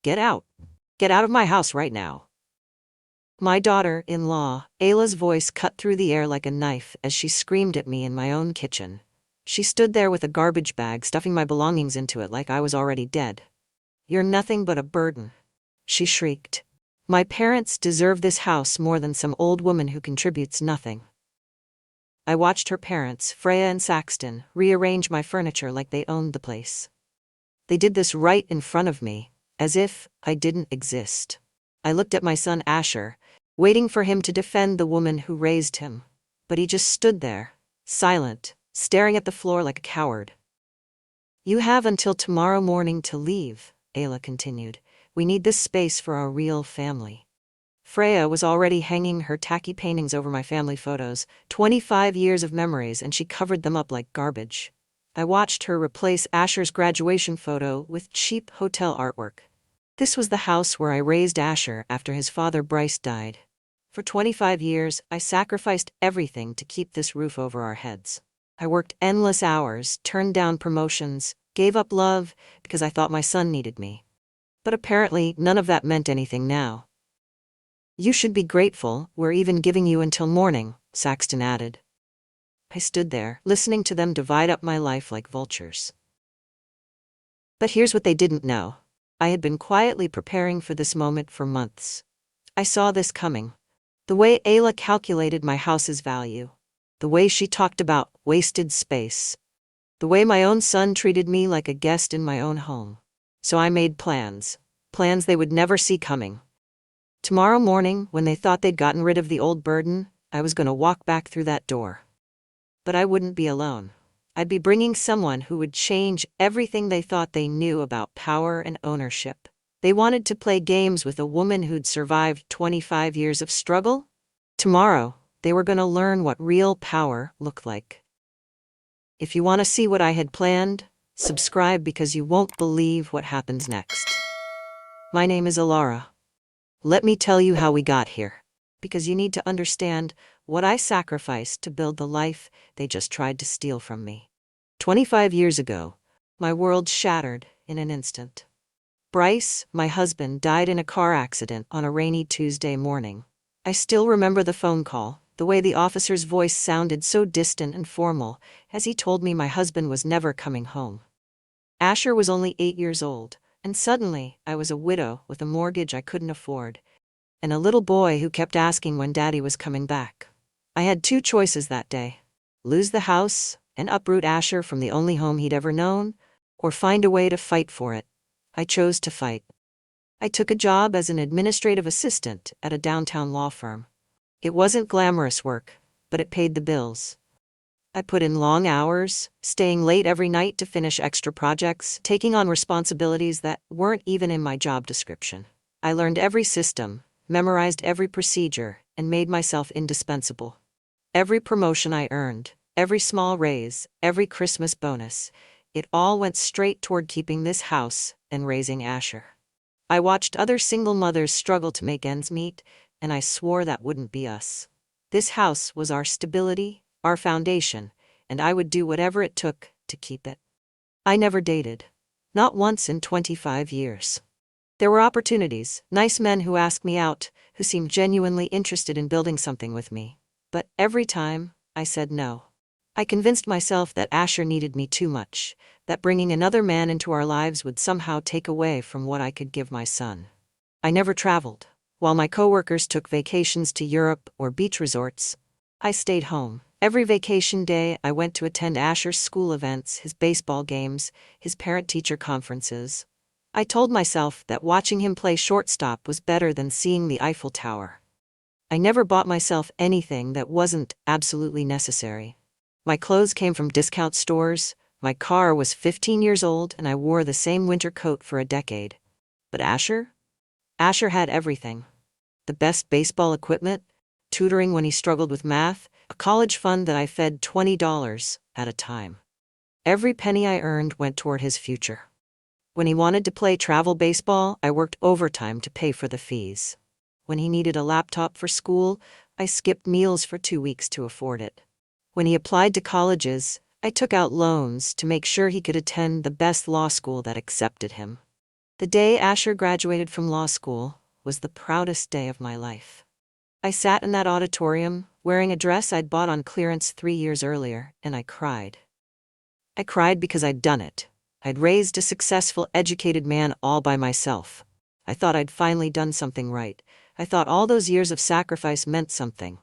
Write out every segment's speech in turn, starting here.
Get out. Get out of my house right now. My daughter-in-law, Ayla's voice cut through the air like a knife as she screamed at me in my own kitchen. She stood there with a garbage bag stuffing my belongings into it like I was already dead. "You're nothing but a burden," she shrieked. "My parents deserve this house more than some old woman who contributes nothing." I watched her parents, Freya and Saxton, rearrange my furniture like they owned the place. They did this right in front of me, as if I didn't exist. I looked at my son Asher, waiting for him to defend the woman who raised him. But he just stood there, silent, staring at the floor like a coward. "You have until tomorrow morning to leave," Ayla continued. "We need this space for our real family." Freya was already hanging her tacky paintings over my family photos, 25 years of memories, and she covered them up like garbage. I watched her replace Asher's graduation photo with cheap hotel artwork. This was the house where I raised Asher after his father Bryce died. For 25 years, I sacrificed everything to keep this roof over our heads. I worked endless hours, turned down promotions, gave up love because I thought my son needed me. But apparently, none of that meant anything now. "You should be grateful, we're even giving you until morning," Saxton added. I stood there, listening to them divide up my life like vultures. But here's what they didn't know. I had been quietly preparing for this moment for months. I saw this coming. The way Ayla calculated my house's value. The way she talked about wasted space. The way my own son treated me like a guest in my own home. So I made plans. Plans they would never see coming. Tomorrow morning, when they thought they'd gotten rid of the old burden, I was going to walk back through that door. But I wouldn't be alone. I'd be bringing someone who would change everything they thought they knew about power and ownership. They wanted to play games with a woman who'd survived 25 years of struggle. Tomorrow, they were going to learn what real power looked like. If you want to see what I had planned, subscribe because you won't believe what happens next. My name is Alara. Let me tell you how we got here, because you need to understand what I sacrificed to build the life they just tried to steal from me. 25 years ago, my world shattered in an instant. Bryce, my husband, died in a car accident on a rainy Tuesday morning. I still remember the phone call, the way the officer's voice sounded so distant and formal as he told me my husband was never coming home. Asher was only 8 years old, and suddenly I was a widow with a mortgage I couldn't afford, and a little boy who kept asking when Daddy was coming back. I had two choices that day: lose the house and uproot Asher from the only home he'd ever known, or find a way to fight for it. I chose to fight. I took a job as an administrative assistant at a downtown law firm. It wasn't glamorous work, but it paid the bills. I put in long hours, staying late every night to finish extra projects, taking on responsibilities that weren't even in my job description. I learned every system, memorized every procedure, and made myself indispensable. Every promotion I earned, every small raise, every Christmas bonus, it all went straight toward keeping this house and raising Asher. I watched other single mothers struggle to make ends meet, and I swore that wouldn't be us. This house was our stability, our foundation, and I would do whatever it took to keep it. I never dated. Not once in 25 years. There were opportunities, nice men who asked me out, who seemed genuinely interested in building something with me. But every time, I said no. I convinced myself that Asher needed me too much, that bringing another man into our lives would somehow take away from what I could give my son. I never traveled. While my coworkers took vacations to Europe or beach resorts, I stayed home. Every vacation day, I went to attend Asher's school events, his baseball games, his parent-teacher conferences. I told myself that watching him play shortstop was better than seeing the Eiffel Tower. I never bought myself anything that wasn't absolutely necessary. My clothes came from discount stores, my car was 15 years old, and I wore the same winter coat for a decade. But Asher? Asher had everything. The best baseball equipment, tutoring when he struggled with math, a college fund that I fed $20 at a time. Every penny I earned went toward his future. When he wanted to play travel baseball, I worked overtime to pay for the fees. When he needed a laptop for school, I skipped meals for 2 weeks to afford it. When he applied to colleges, I took out loans to make sure he could attend the best law school that accepted him. The day Asher graduated from law school was the proudest day of my life. I sat in that auditorium, wearing a dress I'd bought on clearance 3 years earlier, and I cried. I cried because I'd done it. I'd raised a successful, educated man all by myself. I thought I'd finally done something right. I thought all those years of sacrifice meant something.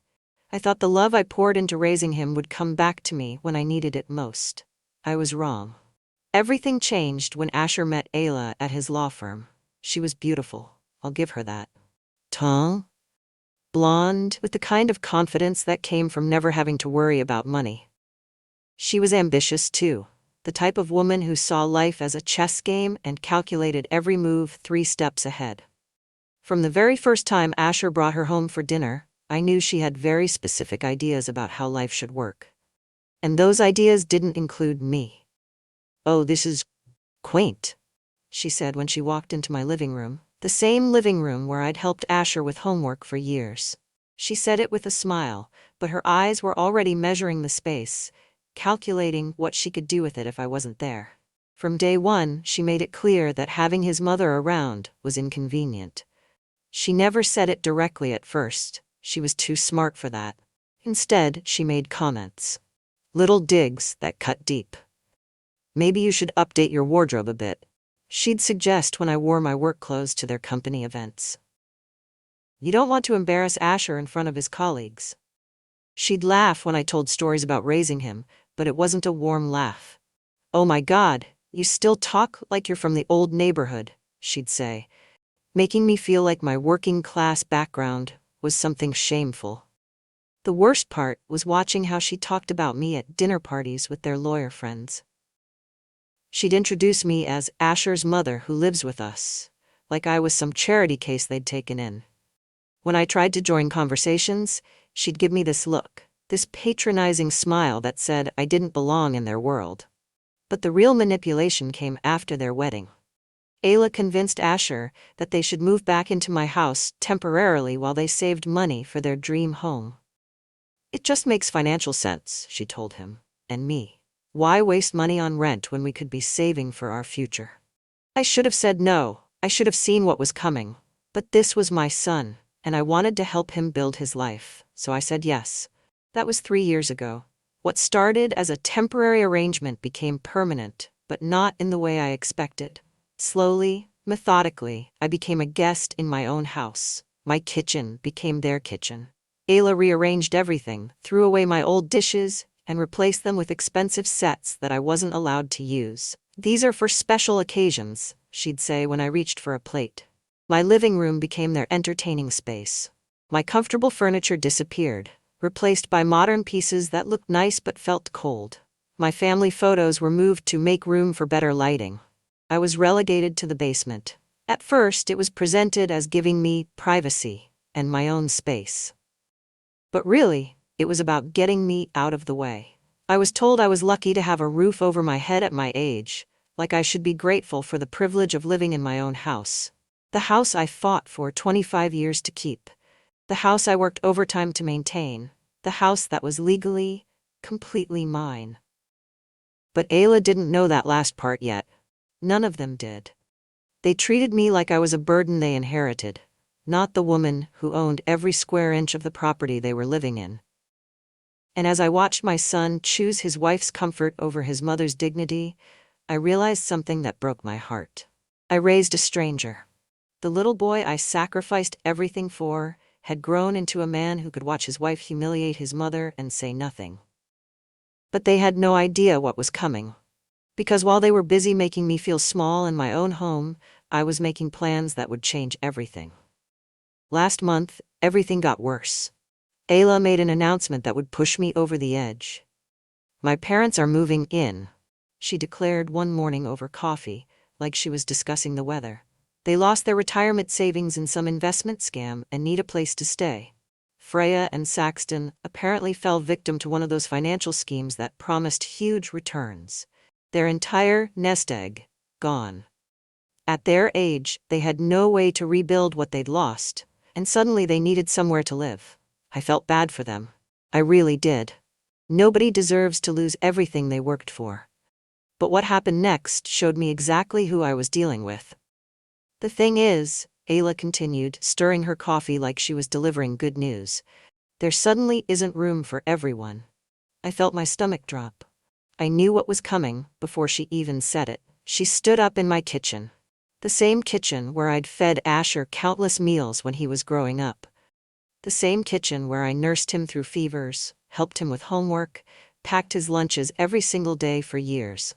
I thought the love I poured into raising him would come back to me when I needed it most. I was wrong. Everything changed when Asher met Ayla at his law firm. She was beautiful, I'll give her that. Tall, blonde, with the kind of confidence that came from never having to worry about money. She was ambitious too, the type of woman who saw life as a chess game and calculated every move 3 steps ahead. From the very first time Asher brought her home for dinner, I knew she had very specific ideas about how life should work. And those ideas didn't include me. "Oh, this is quaint," she said when she walked into my living room, the same living room where I'd helped Asher with homework for years. She said it with a smile, but her eyes were already measuring the space, calculating what she could do with it if I wasn't there. From day one, she made it clear that having his mother around was inconvenient. She never said it directly at first. She was too smart for that. Instead, she made comments. Little digs that cut deep. "Maybe you should update your wardrobe a bit," she'd suggest when I wore my work clothes to their company events. "You don't want to embarrass Asher in front of his colleagues." She'd laugh when I told stories about raising him, but it wasn't a warm laugh. "Oh my God, you still talk like you're from the old neighborhood," she'd say, making me feel like my working-class background was something shameful. The worst part was watching how she talked about me at dinner parties with their lawyer friends. She'd introduce me as Asher's mother who lives with us, like I was some charity case they'd taken in. When I tried to join conversations, she'd give me this look, this patronizing smile that said I didn't belong in their world. But the real manipulation came after their wedding. Ayla convinced Asher that they should move back into my house temporarily while they saved money for their dream home. "It just makes financial sense," she told him, and me. "Why waste money on rent when we could be saving for our future?" I should have said no. I should have seen what was coming. But this was my son, and I wanted to help him build his life, so I said yes. That was 3 years ago. What started as a temporary arrangement became permanent, but not in the way I expected. Slowly, methodically, I became a guest in my own house. My kitchen became their kitchen. Ayla rearranged everything, threw away my old dishes, and replaced them with expensive sets that I wasn't allowed to use. "These are for special occasions," she'd say when I reached for a plate. My living room became their entertaining space. My comfortable furniture disappeared, replaced by modern pieces that looked nice but felt cold. My family photos were moved to make room for better lighting. I was relegated to the basement. At first, it was presented as giving me privacy and my own space. But really, it was about getting me out of the way. I was told I was lucky to have a roof over my head at my age, like I should be grateful for the privilege of living in my own house. The house I fought for 25 years to keep. The house I worked overtime to maintain. The house that was legally, completely mine. But Ayla didn't know that last part yet. None of them did. They treated me like I was a burden they inherited, not the woman who owned every square inch of the property they were living in. And as I watched my son choose his wife's comfort over his mother's dignity, I realized something that broke my heart. I raised a stranger. The little boy I sacrificed everything for had grown into a man who could watch his wife humiliate his mother and say nothing. But they had no idea what was coming. Because while they were busy making me feel small in my own home, I was making plans that would change everything. Last month, everything got worse. Ayla made an announcement that would push me over the edge. "My parents are moving in," she declared one morning over coffee, like she was discussing the weather. "They lost their retirement savings in some investment scam and need a place to stay." Freya and Saxton apparently fell victim to one of those financial schemes that promised huge returns. Their entire nest egg, gone. At their age, they had no way to rebuild what they'd lost, and suddenly they needed somewhere to live. I felt bad for them. I really did. Nobody deserves to lose everything they worked for. But what happened next showed me exactly who I was dealing with. The thing is, Ayla continued, stirring her coffee like she was delivering good news, there suddenly isn't room for everyone. I felt my stomach drop. I knew what was coming before she even said it. She stood up in my kitchen. The same kitchen where I'd fed Asher countless meals when he was growing up. The same kitchen where I nursed him through fevers, helped him with homework, packed his lunches every single day for years.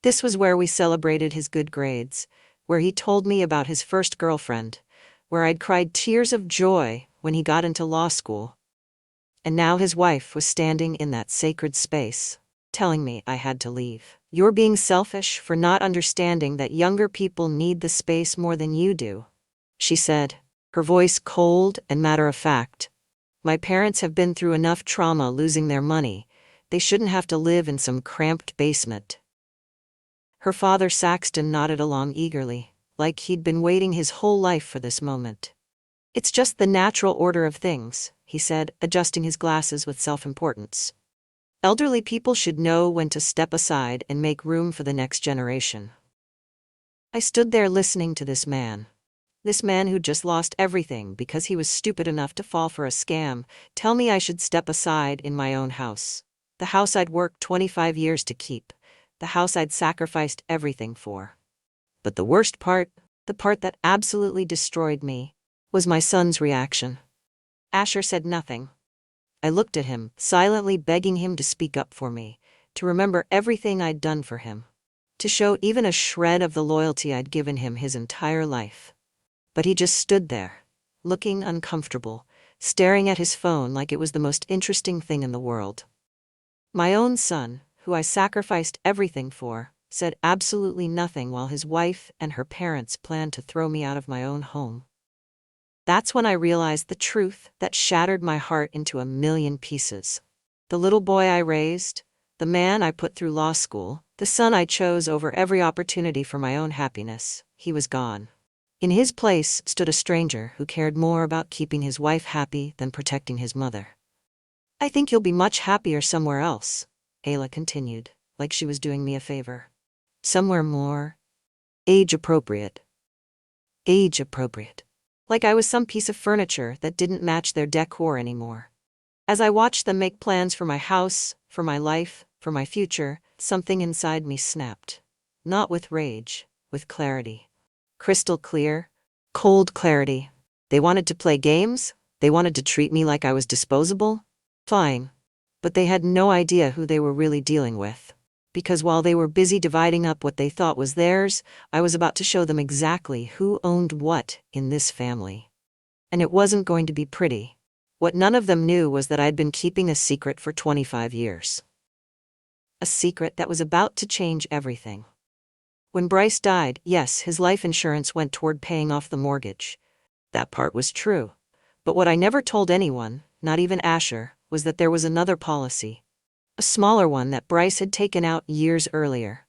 This was where we celebrated his good grades, where he told me about his first girlfriend, where I'd cried tears of joy when he got into law school. And now his wife was standing in that sacred space, telling me I had to leave. You're being selfish for not understanding that younger people need the space more than you do, she said, her voice cold and matter-of-fact. My parents have been through enough trauma losing their money. They shouldn't have to live in some cramped basement. Her father Saxton nodded along eagerly, like he'd been waiting his whole life for this moment. It's just the natural order of things, he said, adjusting his glasses with self-importance. Elderly people should know when to step aside and make room for the next generation. I stood there listening to this man who just lost everything because he was stupid enough to fall for a scam, tell me I should step aside in my own house. The house I'd worked 25 years to keep. The house I'd sacrificed everything for. But the worst part, the part that absolutely destroyed me, was my son's reaction. Asher said nothing. I looked at him, silently begging him to speak up for me, to remember everything I'd done for him, to show even a shred of the loyalty I'd given him his entire life. But he just stood there, looking uncomfortable, staring at his phone like it was the most interesting thing in the world. My own son, who I sacrificed everything for, said absolutely nothing while his wife and her parents planned to throw me out of my own home. That's when I realized the truth that shattered my heart into a million pieces. The little boy I raised, the man I put through law school, the son I chose over every opportunity for my own happiness, he was gone. In his place stood a stranger who cared more about keeping his wife happy than protecting his mother. I think you'll be much happier somewhere else, Ayla continued, like she was doing me a favor. Somewhere more age-appropriate. Age-appropriate. Like I was some piece of furniture that didn't match their decor anymore. As I watched them make plans for my house, for my life, for my future, something inside me snapped. Not with rage, with clarity. Crystal clear, cold clarity. They wanted to play games? They wanted to treat me like I was disposable? Fine. But they had no idea who they were really dealing with. Because while they were busy dividing up what they thought was theirs, I was about to show them exactly who owned what in this family. And it wasn't going to be pretty. What none of them knew was that I'd been keeping a secret for 25 years. A secret that was about to change everything. When Bryce died, yes, his life insurance went toward paying off the mortgage. That part was true. But what I never told anyone, not even Asher, was that there was another policy. A smaller one that Bryce had taken out years earlier.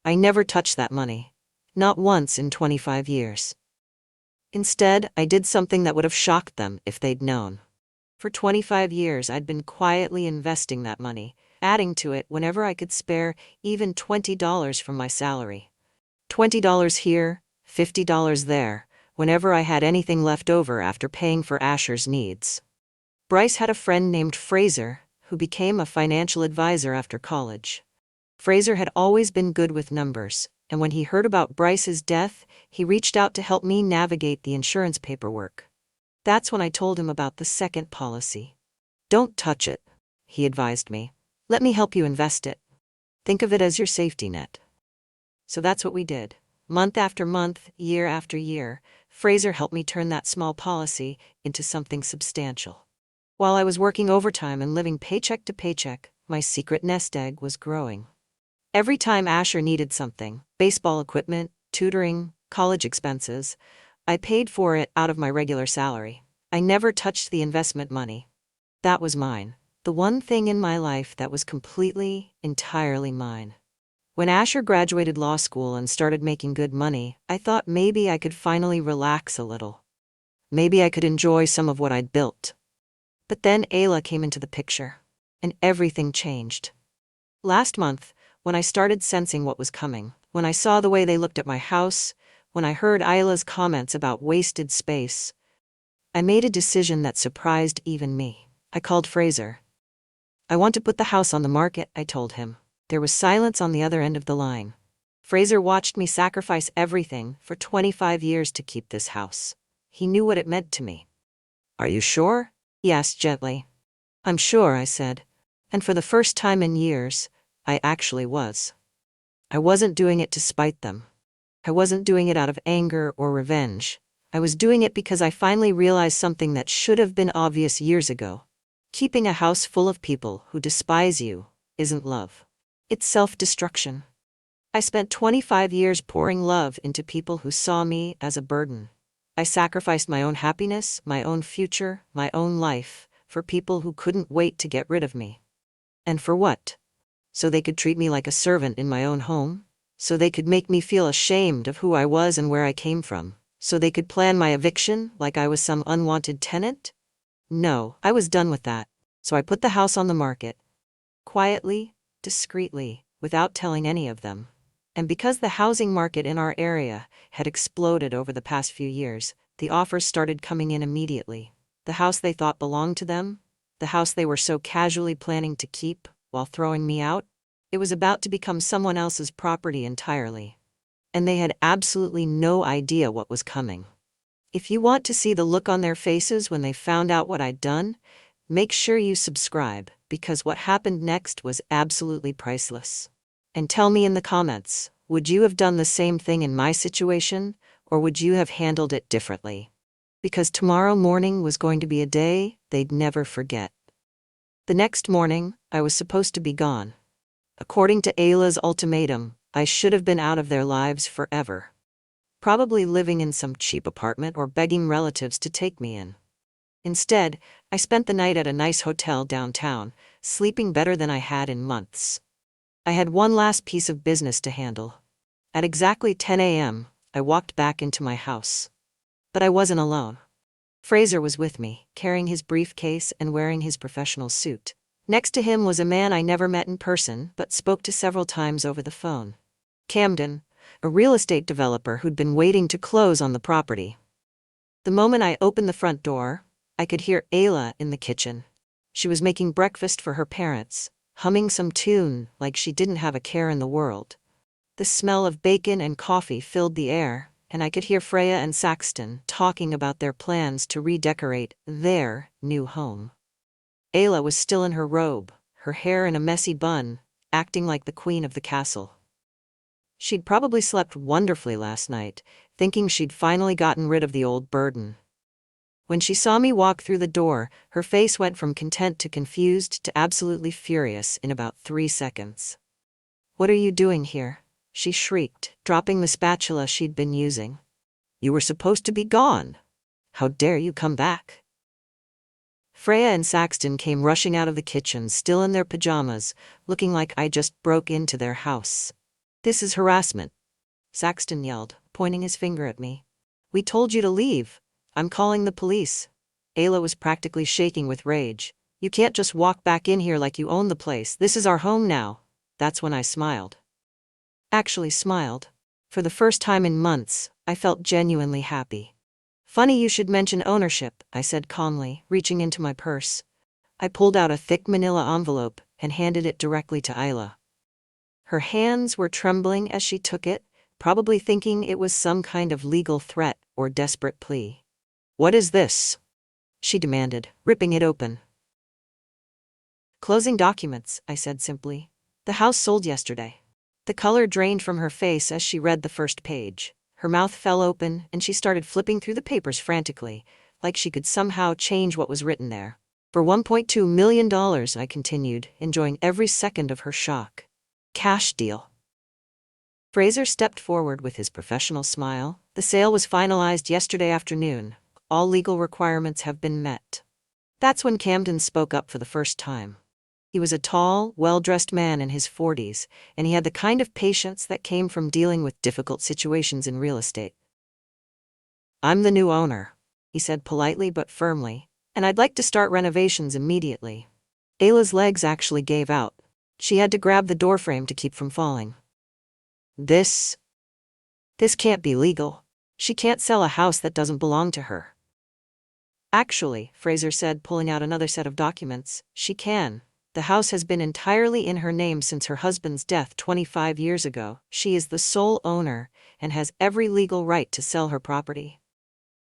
I never touched that money. Not once in 25 years. Instead, I did something that would have shocked them if they'd known. For 25 years I'd been quietly investing that money, adding to it whenever I could spare even $20 from my salary. $20 here, $50 there, whenever I had anything left over after paying for Asher's needs. Bryce had a friend named Fraser, who became a financial advisor after college. Fraser had always been good with numbers, and when he heard about Bryce's death, he reached out to help me navigate the insurance paperwork. That's when I told him about the second policy. Don't touch it, he advised me. Let me help you invest it. Think of it as your safety net. So that's what we did. Month after month, year after year, Fraser helped me turn that small policy into something substantial. While I was working overtime and living paycheck to paycheck, my secret nest egg was growing. Every time Asher needed something, baseball equipment, tutoring, college expenses, I paid for it out of my regular salary. I never touched the investment money. That was mine. The one thing in my life that was completely, entirely mine. When Asher graduated law school and started making good money, I thought maybe I could finally relax a little. Maybe I could enjoy some of what I'd built. But then Ayla came into the picture, and everything changed. Last month, when I started sensing what was coming, when I saw the way they looked at my house, When I heard Isla's comments about wasted space, I made a decision that surprised even me. I called Fraser. I want to put the house on the market, I told him. There was silence on the other end of the line. Fraser watched me sacrifice everything for 25 years to keep this house. He knew what it meant to me. Are you sure? He asked gently. I'm sure, I said. And for the first time in years, I actually was. I wasn't doing it to spite them. I wasn't doing it out of anger or revenge. I was doing it because I finally realized something that should have been obvious years ago. Keeping a house full of people who despise you isn't love. It's self-destruction. I spent 25 years pouring love into people who saw me as a burden. I sacrificed my own happiness, my own future, my own life, for people who couldn't wait to get rid of me. And for what? So they could treat me like a servant in my own home? So they could make me feel ashamed of who I was and where I came from? So they could plan my eviction like I was some unwanted tenant? No, I was done with that. So I put the house on the market. Quietly, discreetly, without telling any of them. And because the housing market in our area had exploded over the past few years, the offers started coming in immediately. The house they thought belonged to them, the house they were so casually planning to keep while throwing me out, it was about to become someone else's property entirely. And they had absolutely no idea what was coming. If you want to see the look on their faces when they found out what I'd done, make sure you subscribe, because what happened next was absolutely priceless. And tell me in the comments, would you have done the same thing in my situation, or would you have handled it differently? Because tomorrow morning was going to be a day they'd never forget. The next morning, I was supposed to be gone. According to Ayla's ultimatum, I should have been out of their lives forever. Probably living in some cheap apartment or begging relatives to take me in. Instead, I spent the night at a nice hotel downtown, sleeping better than I had in months. I had one last piece of business to handle. At exactly 10 a.m., I walked back into my house. But I wasn't alone. Fraser was with me, carrying his briefcase and wearing his professional suit. Next to him was a man I never met in person but spoke to several times over the phone. Camden, a real estate developer who'd been waiting to close on the property. The moment I opened the front door, I could hear Ayla in the kitchen. She was making breakfast for her parents, humming some tune like she didn't have a care in the world. The smell of bacon and coffee filled the air, and I could hear Freya and Saxton talking about their plans to redecorate their new home. Ayla was still in her robe, her hair in a messy bun, acting like the queen of the castle. She'd probably slept wonderfully last night, thinking she'd finally gotten rid of the old burden. When she saw me walk through the door, her face went from content to confused to absolutely furious in about 3 seconds. "What are you doing here?" she shrieked, dropping the spatula she'd been using. "You were supposed to be gone. How dare you come back?" Freya and Saxton came rushing out of the kitchen, still in their pajamas, looking like I just broke into their house. "This is harassment," Saxton yelled, pointing his finger at me. "We told you to leave. I'm calling the police." Ayla was practically shaking with rage. "You can't just walk back in here like you own the place. This is our home now." That's when I smiled. Actually smiled. For the first time in months, I felt genuinely happy. "Funny you should mention ownership," I said calmly, reaching into my purse. I pulled out a thick manila envelope and handed it directly to Ayla. Her hands were trembling as she took it, probably thinking it was some kind of legal threat or desperate plea. "What is this?" she demanded, ripping it open. "Closing documents," I said simply. "The house sold yesterday." The color drained from her face as she read the first page. Her mouth fell open and she started flipping through the papers frantically, like she could somehow change what was written there. "For $1.2 million, I continued, enjoying every second of her shock. "Cash deal." Fraser stepped forward with his professional smile. "The sale was finalized yesterday afternoon. All legal requirements have been met." That's when Camden spoke up for the first time. He was a tall, well-dressed man in his 40s, and he had the kind of patience that came from dealing with difficult situations in real estate. "I'm the new owner," he said politely but firmly, "and I'd like to start renovations immediately." Ayla's legs actually gave out. She had to grab the doorframe to keep from falling. This This can't be legal. She can't sell a house that doesn't belong to her. Actually, Fraser said, pulling out another set of documents, she can. The house has been entirely in her name since her husband's death 25 years ago. She is the sole owner and has every legal right to sell her property.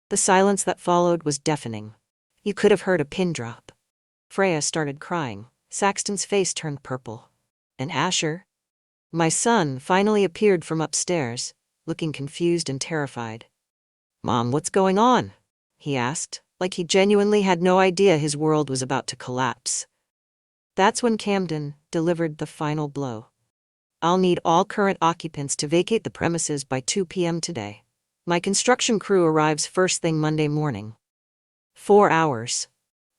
The silence that followed was deafening. You could have heard a pin drop. Freya started crying. Saxton's face turned purple. And Asher? My son finally appeared from upstairs, looking confused and terrified. Mom, what's going on? He asked, like he genuinely had no idea his world was about to collapse. That's when Camden delivered the final blow. I'll need all current occupants to vacate the premises by 2 p.m. today. My construction crew arrives first thing Monday morning. 4 hours.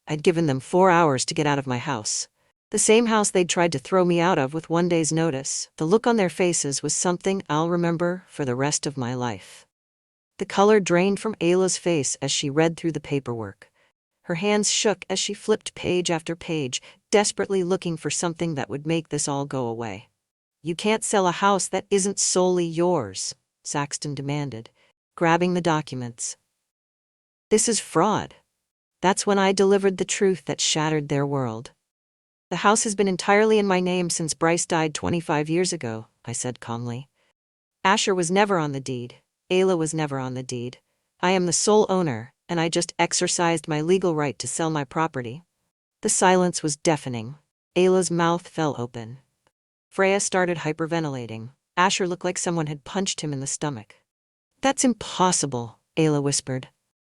I'd given them 4 hours to get out of my house. The same house they'd tried to throw me out of with 1 day's notice. The look on their faces was something I'll remember for the rest of my life. The color drained from Ayla's face as she read through the paperwork. Her hands shook as she flipped page after page, desperately looking for something that would make this all go away. You can't sell a house that isn't solely yours, Saxton demanded, grabbing the documents. This is fraud. That's when I delivered the truth that shattered their world. The house has been entirely in my name since Bryce died 25 years ago, I said calmly. Asher was never on the deed. Ayla was never on the deed. I am the sole owner, and I just exercised my legal right to sell my property. The silence was deafening. Ayla's mouth fell open. Freya started hyperventilating. Asher looked like someone had punched him in the stomach. That's impossible, Ayla whispered.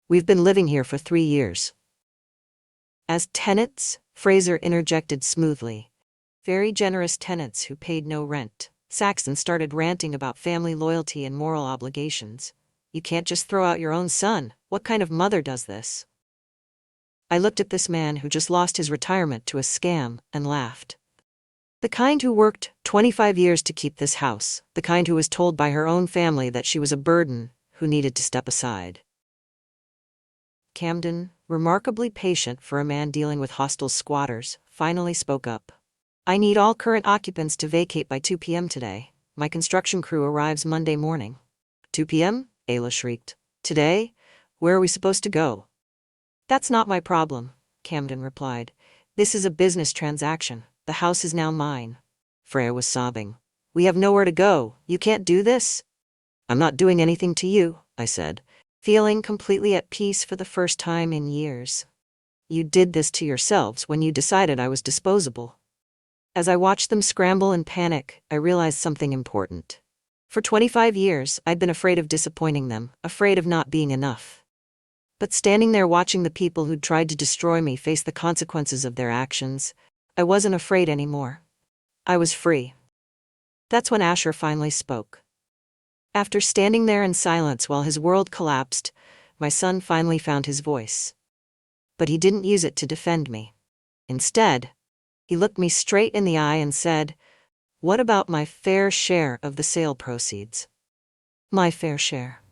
We've been living here for 3 years. As tenants, Fraser interjected smoothly. Very generous tenants who paid no rent. Saxton started ranting about family loyalty and moral obligations. You can't just throw out your own son. What kind of mother does this? I looked at this man who just lost his retirement to a scam and laughed. The kind who worked 25 years to keep this house. The kind who was told by her own family that she was a burden, who needed to step aside. Camden, remarkably patient for a man dealing with hostile squatters, finally spoke up. I need all current occupants to vacate by 2 p.m. today. My construction crew arrives Monday morning. 2 p.m.? Ayla shrieked. Today? Where are we supposed to go? That's not my problem, Camden replied. This is a business transaction. The house is now mine. Freya was sobbing. We have nowhere to go. You can't do this? I'm not doing anything to you, I said, feeling completely at peace for the first time in years. You did this to yourselves when you decided I was disposable. As I watched them scramble and panic, I realized something important. For 25 years, I'd been afraid of disappointing them, afraid of not being enough. But standing there watching the people who'd tried to destroy me face the consequences of their actions, I wasn't afraid anymore. I was free. That's when Asher finally spoke. After standing there in silence while his world collapsed, my son finally found his voice. But he didn't use it to defend me. Instead, he looked me straight in the eye and said, "What about my fair share of the sale proceeds?" My fair share.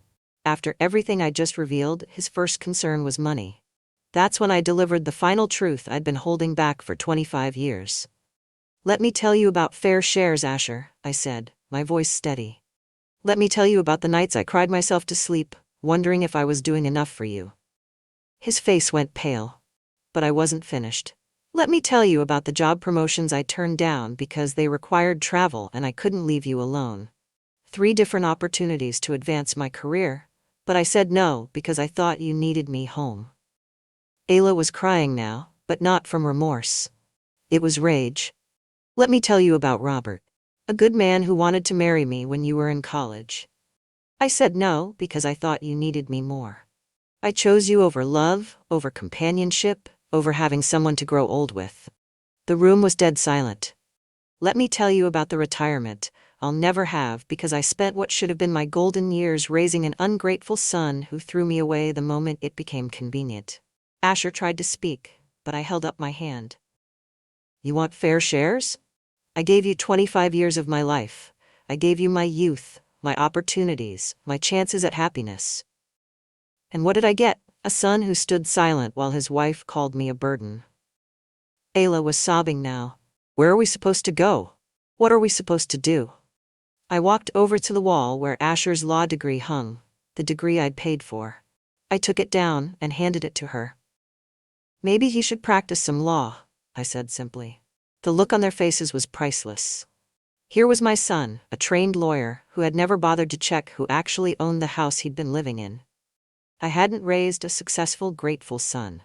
After everything I just revealed, his first concern was money. That's when I delivered the final truth I'd been holding back for 25 years. Let me tell you about fair shares, Asher, I said, my voice steady. Let me tell you about the nights I cried myself to sleep, wondering if I was doing enough for you. His face went pale. But I wasn't finished. Let me tell you about the job promotions I turned down because they required travel and I couldn't leave you alone. 3 different opportunities to advance my career, but I said no because I thought you needed me home. Ayla was crying now, but not from remorse. It was rage. Let me tell you about Robert, a good man who wanted to marry me when you were in college. I said no because I thought you needed me more. I chose you over love, over companionship, over having someone to grow old with. The room was dead silent. Let me tell you about the retirement I'll never have because I spent what should have been my golden years raising an ungrateful son who threw me away the moment it became convenient. Asher tried to speak, but I held up my hand. You want fair shares? I gave you 25 years of my life. I gave you my youth, my opportunities, my chances at happiness. And what did I get? A son who stood silent while his wife called me a burden. Ayla was sobbing now. Where are we supposed to go? What are we supposed to do? I walked over to the wall where Asher's law degree hung, the degree I'd paid for. I took it down and handed it to her. "Maybe he should practice some law," I said simply. The look on their faces was priceless. Here was my son, a trained lawyer, who had never bothered to check who actually owned the house he'd been living in. I hadn't raised a successful, grateful son.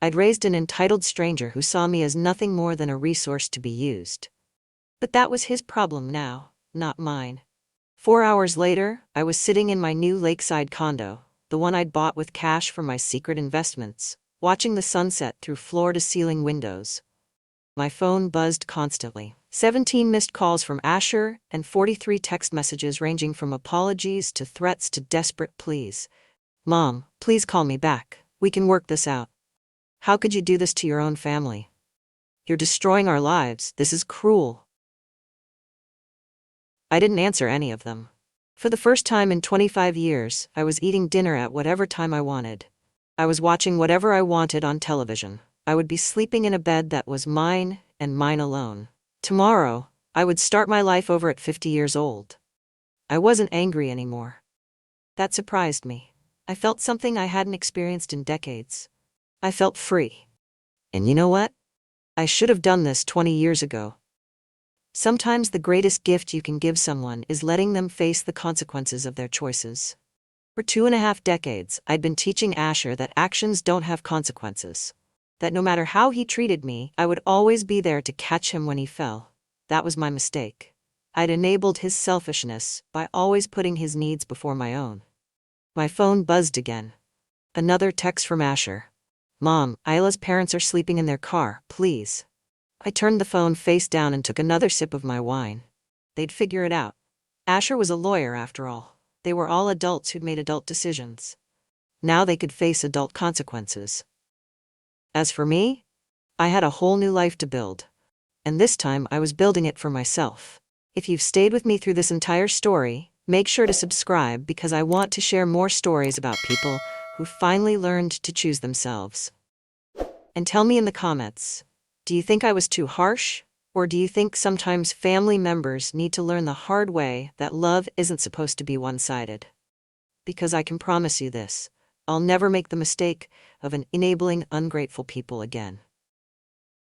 I'd raised an entitled stranger who saw me as nothing more than a resource to be used. But that was his problem now, not mine. 4 hours later, I was sitting in my new lakeside condo, the one I'd bought with cash from my secret investments, watching the sunset through floor-to-ceiling windows. My phone buzzed constantly. 17 missed calls from Asher and 43 text messages ranging from apologies to threats to desperate pleas. "Mom, please call me back. We can work this out. How could you do this to your own family? You're destroying our lives. This is cruel." I didn't answer any of them. For the first time in 25 years, I was eating dinner at whatever time I wanted. I was watching whatever I wanted on television. I would be sleeping in a bed that was mine and mine alone. Tomorrow, I would start my life over at 50 years old. I wasn't angry anymore. That surprised me. I felt something I hadn't experienced in decades. I felt free. And you know what? I should have done this 20 years ago. Sometimes the greatest gift you can give someone is letting them face the consequences of their choices. For 2.5 decades, I'd been teaching Asher that actions don't have consequences. That no matter how he treated me, I would always be there to catch him when he fell. That was my mistake. I'd enabled his selfishness by always putting his needs before my own. My phone buzzed again. Another text from Asher. "Mom, Isla's parents are sleeping in their car, please." I turned the phone face down and took another sip of my wine. They'd figure it out. Asher was a lawyer after all. They were all adults who'd made adult decisions. Now they could face adult consequences. As for me, I had a whole new life to build. And this time I was building it for myself. If you've stayed with me through this entire story, make sure to subscribe because I want to share more stories about people who finally learned to choose themselves. And tell me in the comments, do you think I was too harsh? Or do you think sometimes family members need to learn the hard way that love isn't supposed to be one-sided? Because I can promise you this, I'll never make the mistake of enabling ungrateful people again.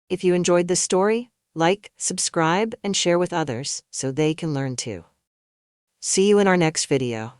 If you enjoyed this story, like, subscribe, and share with others so they can learn too. See you in our next video.